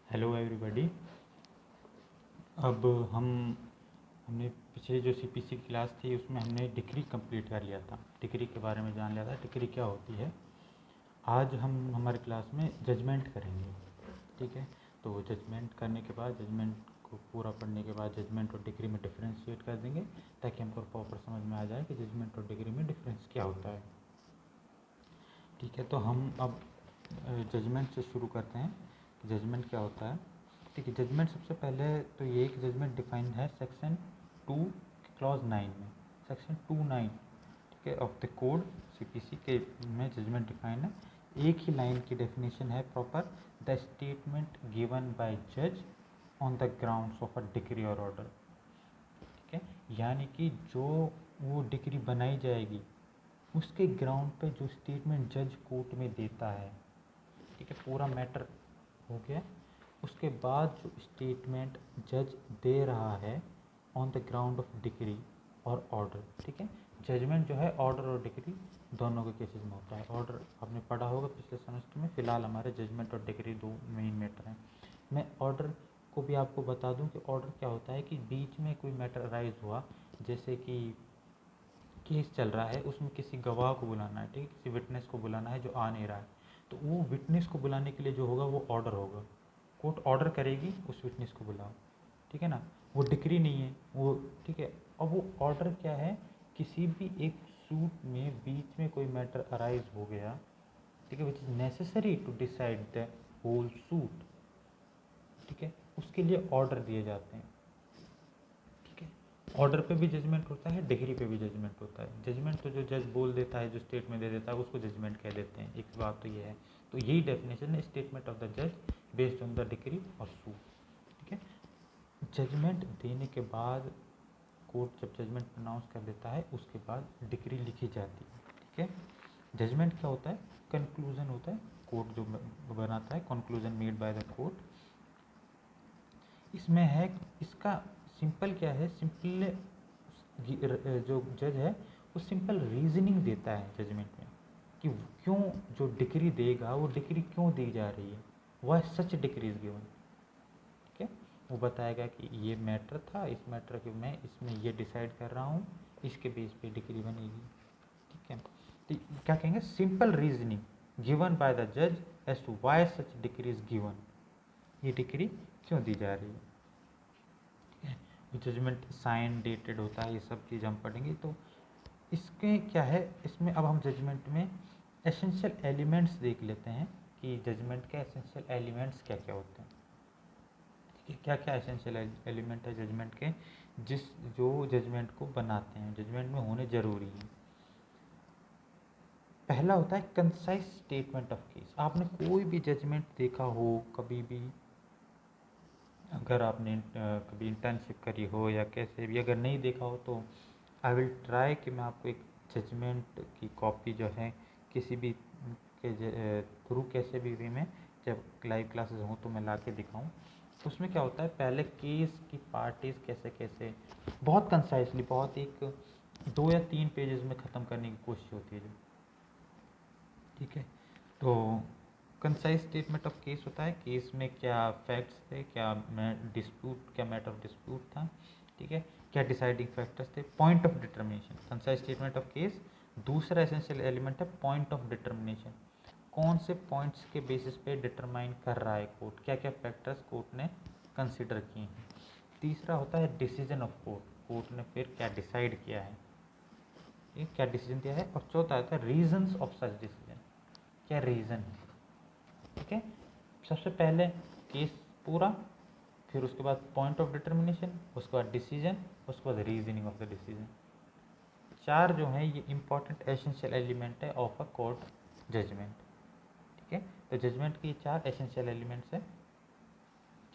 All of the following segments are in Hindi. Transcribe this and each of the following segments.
Hello everybody. अब हमने पिछले जो सीपीसी क्लास थी उसमें हमने डिग्री कंप्लीट कर लिया था, डिग्री के बारे में जान लिया था, डिग्री क्या होती है। आज हम हमारे क्लास में जजमेंट करेंगे, ठीक है। तो जजमेंट करने के बाद, जजमेंट को पूरा पढ़ने के बाद जजमेंट और डिग्री में डिफ्रेंशिएट कर देंगे ताकि हमको प्रॉपर समझ में आ जाए कि जजमेंट और डिग्री में डिफरेंस क्या होता है, ठीक है। तो हम अब जजमेंट से शुरू करते हैं कि जजमेंट क्या होता है। ठीक है, जजमेंट सबसे पहले तो ये एक जजमेंट डिफाइंड है सेक्शन 2 क्लॉज 9 में, सेक्शन 2(9), ठीक है, ऑफ द कोड सीपीसी के में जजमेंट डिफाइंड है। एक ही लाइन की डेफिनेशन है proper, the statement given by जज on the grounds of a decree और ऑर्डर, ठीक है। यानी कि जो वो डिग्री बनाई जाएगी उसके ग्राउंड पे जो स्टेटमेंट जज कोर्ट में देता है, ठीक है, पूरा मैटर हो गया। उसके बाद जो स्टेटमेंट जज दे रहा है on the ground of degree और ऑर्डर, ठीक है। जजमेंट जो है ऑर्डर और डिग्री दोनों के केसेस में होता है। ऑर्डर आपने पढ़ा होगा पिछले सेमेस्टर में, फिलहाल हमारे जजमेंट और डिग्री दो मेन मैटर हैं। मैं ऑर्डर को भी आपको बता दूं कि ऑर्डर क्या होता है कि बीच में कोई मैटर अराइज हुआ, जैसे कि केस चल रहा है, उसमें किसी गवाह को बुलाना है, ठीक है, किसी विटनेस को बुलाना है जो आ नहीं रहा है, तो वो विटनेस को बुलाने के लिए जो होगा वो ऑर्डर होगा। कोर्ट ऑर्डर करेगी उस विटनेस को बुलाओ, ठीक है ना, वो डिक्री नहीं है वो, ठीक है। अब वो ऑर्डर क्या है, किसी भी एक सूट में बीच में कोई मैटर अराइज हो गया, ठीक है, which is necessary to decide the whole suit, ठीक है, उसके लिए ऑर्डर दिए जाते हैं, ठीक है। ऑर्डर पे भी जजमेंट होता है, डिग्री पे भी जजमेंट होता है। जजमेंट तो जो जज बोल देता है, जो स्टेट में दे देता है, उसको जजमेंट कह देते हैं। एक बात तो ये है, तो यही डेफिनेशन है स्टेटमेंट ऑफ द जज बेस्ड ऑन द डिग्री और सूट, ठीक है। जजमेंट देने के बाद कोर्ट जब जजमेंट प्रोनाउंस कर देता है उसके बाद डिग्री लिखी जाती है, ठीक है। जजमेंट क्या होता है, कंक्लूजन होता है, कोर्ट जो बनाता है, conclusion made by the court. इसमें है, इसका सिंपल क्या है, सिंपल जो जज है वो सिंपल रीजनिंग देता है जजमेंट में कि क्यों जो डिग्री देगा वो डिग्री क्यों दी जा रही है, वह सच डिग्री इज गिवन, ठीक है। वो बताएगा कि ये मैटर था, इस मैटर के मैं इसमें ये डिसाइड कर रहा हूँ, इसके बेस पे डिग्री बनेगी, ठीक है। तो क्या कहेंगे, simple reasoning given by the जज as to why such decree is given, ये डिग्री क्यों दी जा रही है, ठीक है। जजमेंट साइन डेटेड होता है, ये सब चीज़ हम पढ़ेंगे। तो इसके क्या है, इसमें अब हम जजमेंट में एसेंशियल एलिमेंट्स देख लेते हैं कि जजमेंट के एसेंशियल एलिमेंट्स क्या क्या होते हैं, ठीक है। क्या क्या एसेंशियल एलिमेंट है जजमेंट के, जिस जो जजमेंट को बनाते हैं, जजमेंट में होने ज़रूरी है। पहला होता है कंसाइज स्टेटमेंट ऑफ केस। आपने कोई भी जजमेंट देखा हो कभी भी, अगर आपने कभी इंटर्नशिप करी हो या कैसे भी, अगर नहीं देखा हो तो आई विल ट्राई कि मैं आपको एक जजमेंट की कॉपी जो है किसी भी के थ्रू कैसे भी वे में जब लाइव क्लासेस हों तो मैं ला के दिखाऊँ। उसमें क्या होता है, पहले केस की पार्टीज कैसे कैसे बहुत कंसाइसली, बहुत एक 2 या 3 पेजेस में ख़त्म करने की कोशिश होती है जो, ठीक है। तो कंसाइज स्टेटमेंट ऑफ केस होता है, केस में क्या फैक्ट्स थे, क्या डिस्प्यूट, क्या मैटर ऑफ डिस्प्यूट था, ठीक है, क्या डिसाइडिंग फैक्टर्स थे, point of determination. Concise statement of case दूसरा एसेंशियल एलिमेंट है पॉइंट ऑफ डिटर्मिनेशन, कौन से पॉइंट्स के बेसिस पे डिटरमाइन कर रहा है कोर्ट, क्या क्या फैक्टर्स कोर्ट ने कंसिडर किए हैं। तीसरा होता है डिसीजन ऑफ कोर्ट, कोर्ट ने फिर क्या डिसाइड किया है, ये क्या डिसीजन दिया है। और चौथा आता है रीजंस ऑफ सच डिसीजन, क्या रीज़न है, ठीक है। सबसे पहले केस पूरा, फिर उसके बाद पॉइंट ऑफ डिटर्मिनेशन, उसके बाद डिसीजन, उसके बाद रीजनिंग ऑफ द डिसीजन। चार जो हैं ये इंपॉर्टेंट एसेंशियल एलिमेंट है ऑफ अ कोर्ट जजमेंट, ठीक है। तो जजमेंट के चार एसेंशियल एलिमेंट्स हैं।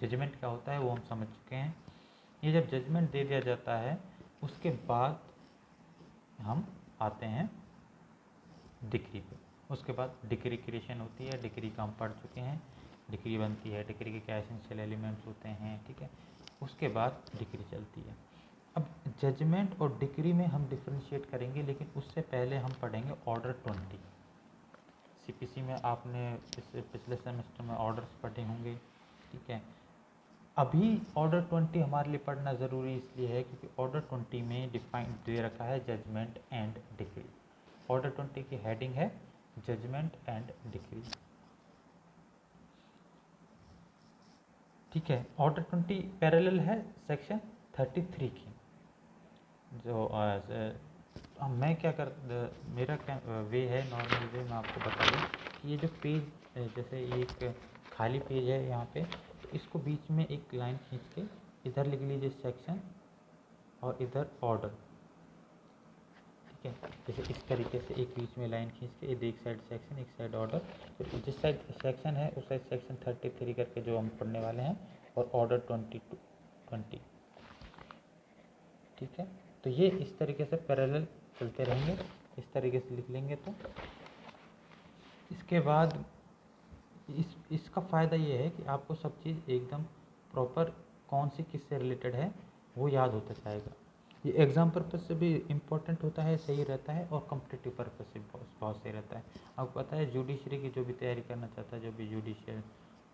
जजमेंट क्या होता है वो हम समझ चुके हैं। ये जब जजमेंट दे दिया जाता है उसके बाद हम आते हैं डिग्री पे। उसके बाद डिग्री क्रिएशन होती है, डिग्री का हम पढ़ चुके हैं, डिग्री बनती है, डिग्री के क्या एसेंशियल एलिमेंट्स होते हैं, ठीक है। उसके बाद डिग्री चलती है। अब जजमेंट और डिग्री में हम डिफ्रेंशिएट करेंगे, लेकिन उससे पहले हम पढ़ेंगे ऑर्डर 20। सीपीसी में आपने पिछले सेमेस्टर में ऑर्डर्स पढ़े होंगे, ठीक है। अभी ऑर्डर 20 हमारे लिए पढ़ना ज़रूरी इसलिए है क्योंकि ऑर्डर 20 में डिफाइन दे रखा है जजमेंट एंड डिक्री। ऑर्डर 20 की हेडिंग है जजमेंट एंड डिक्री, ठीक है। ऑर्डर 20 पैरेलल है सेक्शन 33 की। जो मैं क्या कर मेरा क्या वे है, नॉर्मल वे मैं आपको बता दूँ कि ये जो पेज जैसे ये एक खाली पेज है यहाँ पे, तो इसको बीच में एक लाइन खींच के इधर लिख लीजिए सेक्शन और इधर ऑर्डर, ठीक है। जैसे इस तरीके से एक बीच में लाइन खींच के एक साइड सेक्शन एक साइड ऑर्डर, तो जिस साइड सेक्शन है उस साइड सेक्शन 33 करके जो हम पढ़ने वाले हैं और ऑर्डर 20, ठीक है। तो ये इस तरीके से पैरेलल चलते रहेंगे, इस तरीके से लिख लेंगे। तो इसके बाद इसका फ़ायदा ये है कि आपको सब चीज़ एकदम प्रॉपर कौन सी किससे रिलेटेड है वो याद होता जाएगा। ये एग्ज़ाम पर्पज़ से भी इम्पोर्टेंट होता है, सही रहता है, और कॉम्पिटिटिव पर्पज़ से बहुत सही रहता है। आपको पता है जुडिशरी की जो भी तैयारी करना चाहता है, जो भी जुडिशियल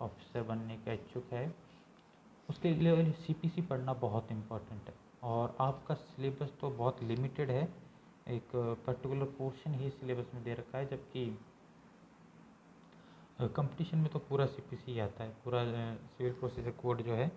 ऑफिसर बनने का इच्छुक है, उसके लिए सीपीसी पढ़ना बहुत इम्पोर्टेंट है। और आपका सिलेबस तो बहुत लिमिटेड है, एक पर्टिकुलर पोर्शन ही सिलेबस में दे रखा है, जबकि कंपटीशन में तो पूरा सीपीसी आता है, पूरा सिविल प्रोसीजर कोड जो है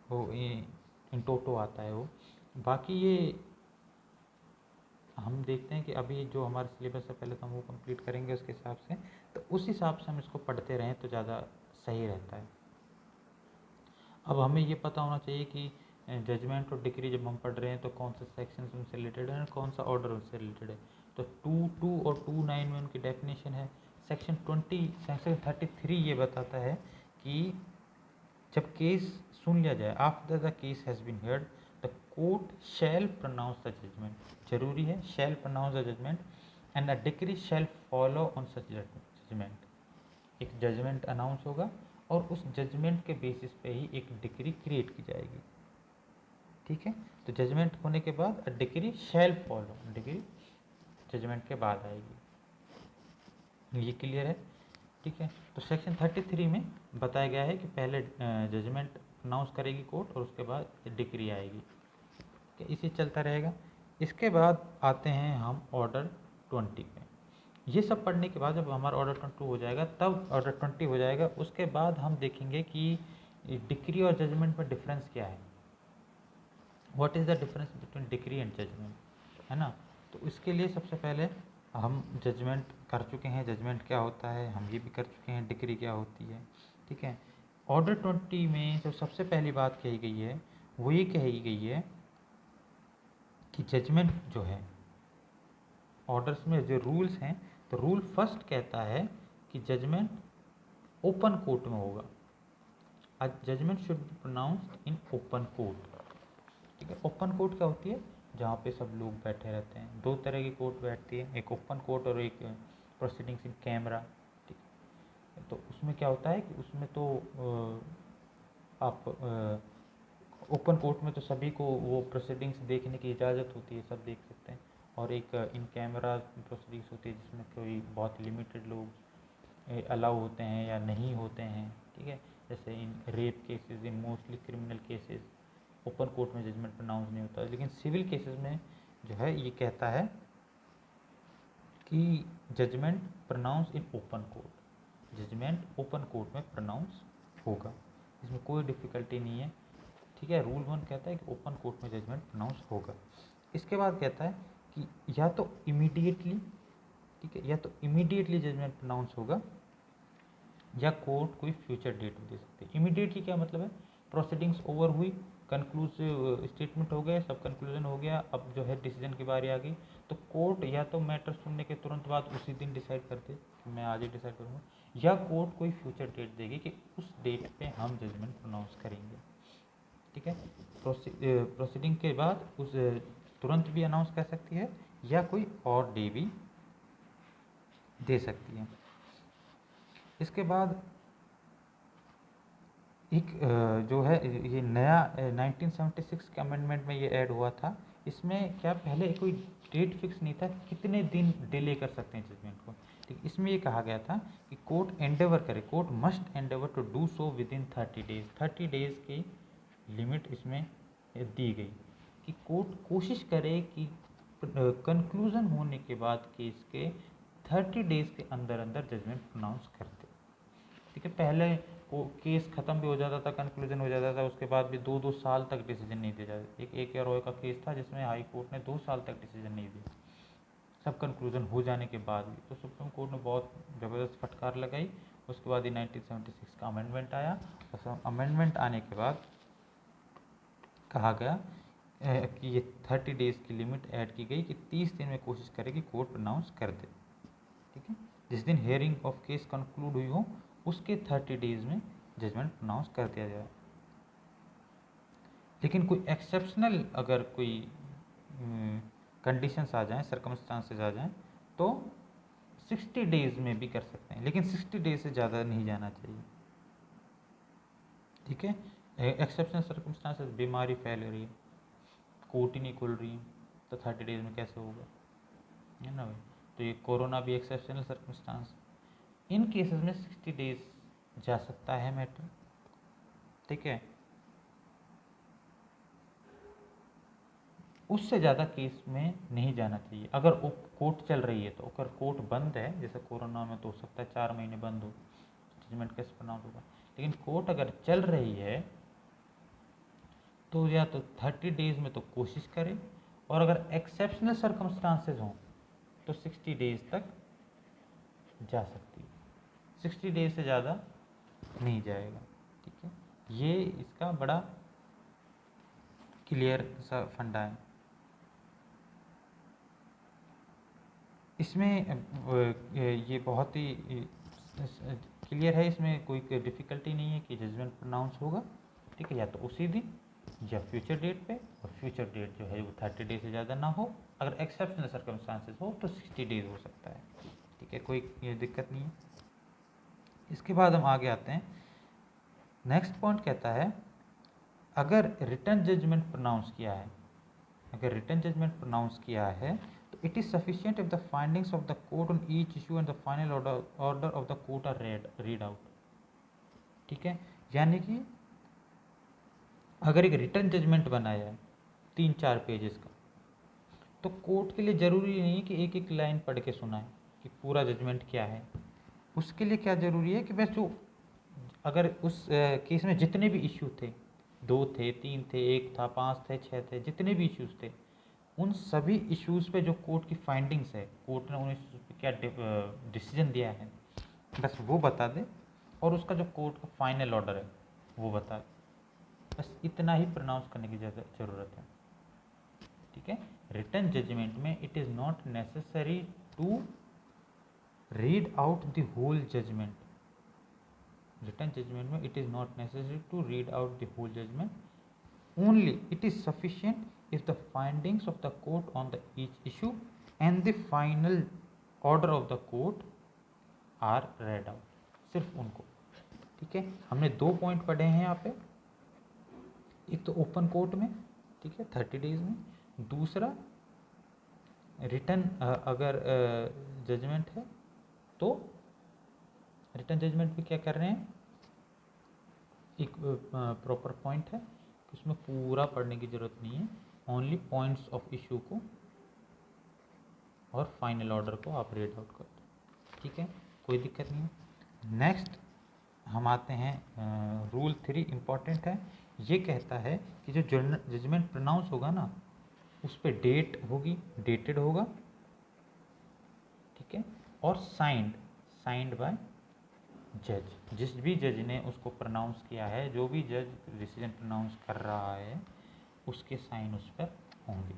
वो इन टोटो आता है वो। बाकी ये हम देखते हैं कि अभी जो हमारा सिलेबस है पहले तो हम वो कंप्लीट करेंगे उसके हिसाब से, तो उस हिसाब से हम इसको पढ़ते रहें तो ज़्यादा सही रहता है। अब हमें ये पता होना चाहिए कि जजमेंट और डिक्री जब हम पढ़ रहे हैं तो कौन सा सेक्शन उनसे रिलेटेड है और कौन सा ऑर्डर उनसे रिलेटेड है। तो 2 और 2(9) में उनकी डेफिनेशन है। सेक्शन 33 ये बताता है कि जब केस सुन लिया जाए, after the case has been heard, the court shall pronounce the judgement, जरूरी है shall pronounce the judgement, and the decree shall follow on such judgement. एक जजमेंट अनाउंस होगा और उस जजमेंट के बेसिस पे ही एक डिक्री क्रिएट की जाएगी, ठीक है। तो जजमेंट होने के बाद decree shall follow, decree judgement के बाद आएगी। ये क्लियर है, ठीक है। तो सेक्शन 33 में बताया गया है कि पहले जजमेंट अनाउंस करेगी कोर्ट और उसके बाद डिक्री आएगी, ठीक है। इसे चलता रहेगा। इसके बाद आते हैं हम ऑर्डर 20 पे। ये सब पढ़ने के बाद जब हमारा ऑर्डर 20 हो जाएगा, तब ऑर्डर 20 हो जाएगा, उसके बाद हम देखेंगे कि डिक्री और जजमेंट में डिफरेंस क्या है, what is the difference between decree and judgment, है ना। तो इसके लिए सबसे पहले हम जजमेंट कर चुके हैं, जजमेंट क्या होता है हम ये भी कर चुके हैं, डिक्री क्या होती है, ठीक है। ऑर्डर 20 में जो सबसे पहली बात कही गई है वो ये कही गई है कि जजमेंट जो है, ऑर्डर्स में जो रूल्स हैं, तो रूल फर्स्ट कहता है कि जजमेंट ओपन कोर्ट में होगा। Judgment should be pronounced in open court, ठीक है। ओपन कोर्ट क्या होती है, जहाँ पे सब लोग बैठे रहते हैं। दो तरह की कोर्ट बैठती है, एक ओपन कोर्ट और एक प्रोसीडिंग्स इन कैमरा, ठीक है। तो उसमें क्या होता है कि उसमें तो आप ओपन कोर्ट में तो सभी को वो प्रोसीडिंग्स देखने की इजाज़त होती है, सब देख सकते हैं। और एक इन कैमरा प्रोसीडिंग्स होती है जिसमें कोई बहुत लिमिटेड लोग अलाउ होते हैं या नहीं होते हैं, ठीक है। जैसे in rape cases, in mostly criminal cases open court में जजमेंट प्रोनाउंस नहीं होता, लेकिन सिविल केसेस में जो है ये कहता है कि judgment pronounce in open court, judgment open court में प्रोनाउंस होगा, इसमें कोई डिफ़िकल्टी नहीं है, ठीक है। रूल 1 कहता है कि ओपन कोर्ट में जजमेंट प्रोनाउंस होगा। इसके बाद कहता है कि या तो इमीडिएटली, ठीक है, या तो इमीडिएटली जजमेंट प्रोनाउंस होगा या कोर्ट कोई फ्यूचर डेट दे सकते हैं। इमीडिएटली क्या मतलब है, प्रोसीडिंग्स ओवर हुई, कंक्लूसिव स्टेटमेंट हो गया, सब कंक्लूजन हो गया, अब जो है डिसीजन की बारी आ गई, तो कोर्ट या तो मैटर सुनने के तुरंत बाद उसी दिन डिसाइड कर दे कि मैं आज ही डिसाइड करूँगा, या कोर्ट कोई फ्यूचर डेट देगी कि उस डेट पे हम जजमेंट प्रोनाउंस करेंगे, ठीक है। प्रोसीडिंग के बाद उस तुरंत भी अनाउंस कर सकती है या कोई और डे भी दे सकती है। इसके बाद एक जो है ये नया 1976 के अमेंडमेंट में ये ऐड हुआ था, इसमें क्या पहले कोई डेट फिक्स नहीं था कितने दिन डिले कर सकते हैं जजमेंट को। ठीक, इसमें ये कहा गया था कि कोर्ट एंडेवर करे, court must endeavour to do so within 30 days. 30 days की लिमिट इसमें दी गई कि कोर्ट कोशिश करे कि कंक्लूजन होने के बाद केस के 30 डेज के अंदर अंदर जजमेंट प्रोनाउंस कर दे। ठीक है, पहले को केस ख़त्म भी हो जाता था, कंक्लूजन हो जाता था, उसके बाद भी 2-2 साल तक डिसीजन नहीं दिया जाता। एक AKR रॉय का केस था जिसमें हाई कोर्ट ने 2 साल तक डिसीजन नहीं दिया, सब कंक्लूजन हो जाने के बाद भी। तो सुप्रीम कोर्ट ने बहुत ज़बरदस्त फटकार लगाई। उसके बाद ये 1976 का अमेंडमेंट आया। अमेंडमेंट आने के बाद कहा गया कि ये 30 डेज़ की लिमिट ऐड की गई कि 30 दिन में कोशिश करे कि कोर्ट प्रोनाउंस कर दे। ठीक है, जिस दिन हेयरिंग ऑफ केस कंक्लूड हुई हो उसके 30 डेज़ में जजमेंट प्रोनाउंस कर दिया जाए। लेकिन कोई एक्सेप्शनल अगर कोई कंडीशंस आ जाएं, सर्कमस्टांसेस आ जाएं, तो 60 डेज़ में भी कर सकते हैं, लेकिन 60 डेज से ज़्यादा नहीं जाना चाहिए। ठीक है, एक्सेप्शनल सर्कमस्टांसेस, बीमारी फैल रही है, कोर्ट ही नहीं खुल रही है, तो 30 डेज़ में कैसे होगा, है ना भाई। तो ये कोरोना भी एक्सेप्शनल सर्कमस्टांस, इन केसेस में 60 डेज जा सकता है मैटर। ठीक है, उससे ज़्यादा केस में नहीं जाना चाहिए। अगर कोर्ट चल रही है तो, अगर कोर्ट बंद है जैसे कोरोना में तो हो सकता है 4 महीने बंद हो, जजमेंट कैसे प्रोनाउंस होगा। लेकिन कोर्ट अगर चल रही है तो या तो 30 डेज़ में तो कोशिश करें, और अगर एक्सेप्शनल सर्कमस्टांसेस हों तो 60 डेज़ तक जा सकती है, 60 डेज से ज़्यादा नहीं जाएगा। ठीक है, ये इसका बड़ा क्लियर सा फंडा है। इसमें ये बहुत ही क्लियर है, इसमें कोई डिफ़िकल्टी नहीं है कि जजमेंट प्रोनाउंस होगा। ठीक है, या तो उसी दिन या फ्यूचर डेट पे, और फ्यूचर डेट जो है वो 30 डेज से ज़्यादा ना हो। अगर एक्सेप्शनल सर्कमस्टांसेस हो तो 60 डेज हो सकता है। ठीक है, कोई ये दिक्कत नहीं है। इसके बाद हम आगे आते हैं। नेक्स्ट पॉइंट कहता है, अगर रिटन जजमेंट प्रोनाउंस किया है, अगर रिटन जजमेंट प्रोनाउंस किया है तो it is sufficient if the findings of the court on each issue and the final order of the court are read out. ठीक है, यानी कि अगर एक रिटन जजमेंट बनाया है 3-4 पेजेस का, तो कोर्ट के लिए ज़रूरी नहीं है कि एक एक लाइन पढ़ के सुनाए कि पूरा जजमेंट क्या है। उसके लिए क्या ज़रूरी है कि बस जो, अगर उस केस में जितने भी इश्यू थे, 2 थे, 3 थे, 1 था, 5 थे, 6 थे, जितने भी इश्यूज़ थे, उन सभी इश्यूज़ पे जो कोर्ट की फाइंडिंग्स है, कोर्ट ने उन इश्यूज़ पे क्या डिसीजन दिया है, बस वो बता दे, और उसका जो कोर्ट का फाइनल ऑर्डर है वो बता दे। बस इतना ही प्रोनाउंस करने की ज़रूरत है। ठीक है, रिटन जजमेंट में it is not necessary to read out the whole judgement. Written judgement में it is not necessary to read out the whole judgement, only it is sufficient if the findings of the court on the each issue and the final order of the court are read out, सिर्फ उनको। ठीक है, हमने 2 पॉइंट पढ़े हैं यहाँ पे, एक तो ओपन कोर्ट में, ठीक है, 30 डेज में, दूसरा रिटन अगर जजमेंट है तो रिटन जजमेंट में क्या कर रहे हैं, एक प्रॉपर पॉइंट है, उसमें पूरा पढ़ने की ज़रूरत नहीं है, ओनली पॉइंट्स ऑफ इशू को और फाइनल ऑर्डर को आप रीड आउट कर दो। ठीक है, कोई दिक्कत नहीं है। नेक्स्ट हम आते हैं रूल 3, इम्पॉर्टेंट है। ये कहता है कि जो जजमेंट प्रोनाउंस होगा ना, उस पर डेट होगी, डेटेड होगा। ठीक है, और साइंड बाय जज, जिस भी जज ने उसको प्रोनाउंस किया है, जो भी जज डिसीजन प्रोनाउंस कर रहा है, उसके साइन उस पर होंगे।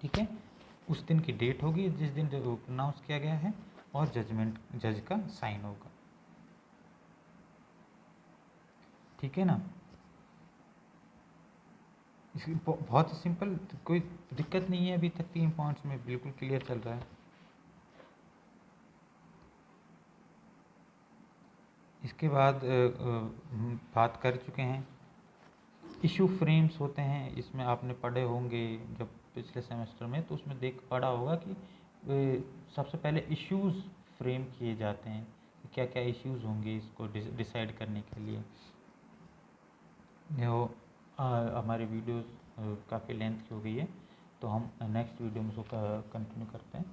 ठीक है, उस दिन की डेट होगी जिस दिन प्रोनाउंस किया गया है, और जजमेंट जज का साइन होगा। ठीक है ना, इसकी बहुत ही सिंपल, कोई दिक्कत नहीं है। अभी तक 3 पॉइंट्स में बिल्कुल क्लियर चल रहा है। इसके बाद बात कर चुके हैं इशू फ्रेम्स होते हैं, इसमें आपने पढ़े होंगे जब पिछले सेमेस्टर में, तो उसमें देख पढ़ा होगा कि सबसे पहले इश्यूज़ फ्रेम किए जाते हैं, क्या क्या इश्यूज़ होंगे इसको डिसाइड करने के लिए। जो हमारी वीडियोस काफ़ी लेंथ की हो गई है, तो हम नेक्स्ट वीडियो में उसको कंटिन्यू करते हैं।